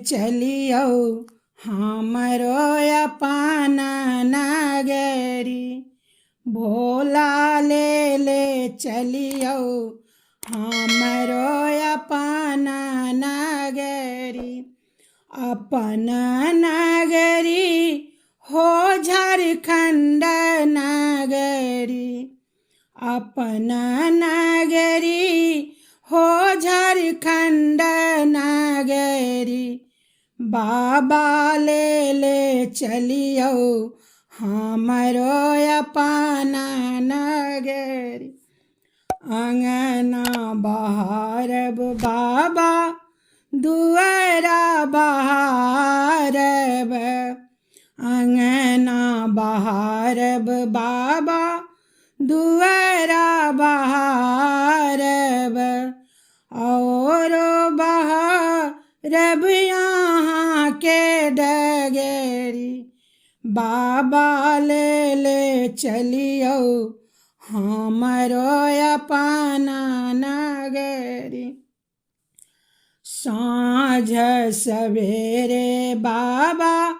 चलियो हमरो अपन नगरी। भोला ले ले चलियो हमरो अपन नगरी। अपन नगरी हो झारखंड नगरी। अपन नगरी हो झारखंड नगरी। बाबा ले ले चलियो हमरो अपन नगरी। अंगना बहारब बाबा दुआरा बहारब। अंगना बहारब बाबा दुआरा बहारब। और बहारब यहाँ के डगरी। बाबा ले ले चलियो हमरो अपन नगरी। साँझ सवेरे बाबा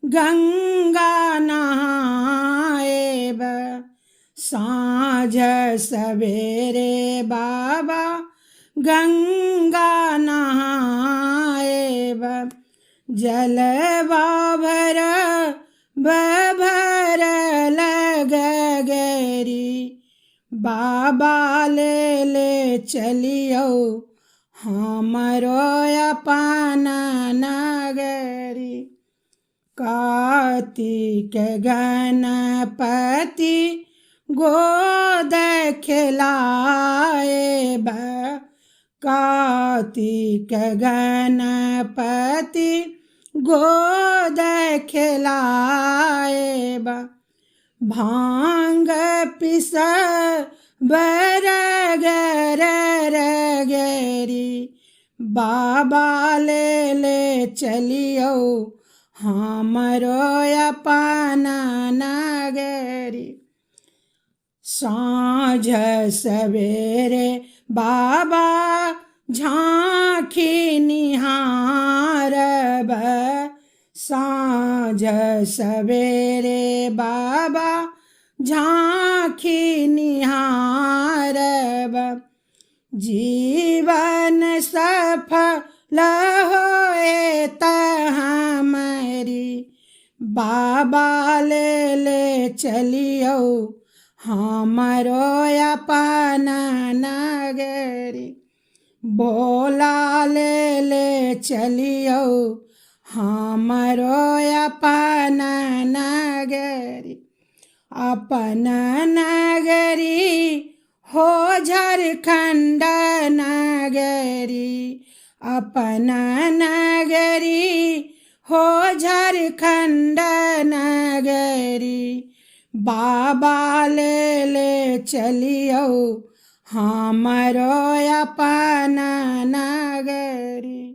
गंगा नहाएब। साँझ सवेरे बाबा गंगा नहाएब। जलवा भर लगरी। बाबा ले ले चलियो हमरो अपन नगरी। कार्तिक गणपति गोद खिलाएब। कार्तिक गणपति गोद खिलाएब। भांग पिस बरगर रगरी। बाबा ले ले चलियो हमरो अपन नगरी। साँझ सवेरे बाबा झांकी निहारब। साँझ सवेरे बाबा झांकी निहारब। जीवन सफल होए त हमारी। बाबा ले ले चलियो हमरो अपन नगरी। भोला ले ले चलियो हमरो अपन नगरी। अपन नगरी हो झारखंड नगरी। अपन नगरी हो झारखंड नगरी। बाबा ले ले चलियो हमरो अपन नगरी।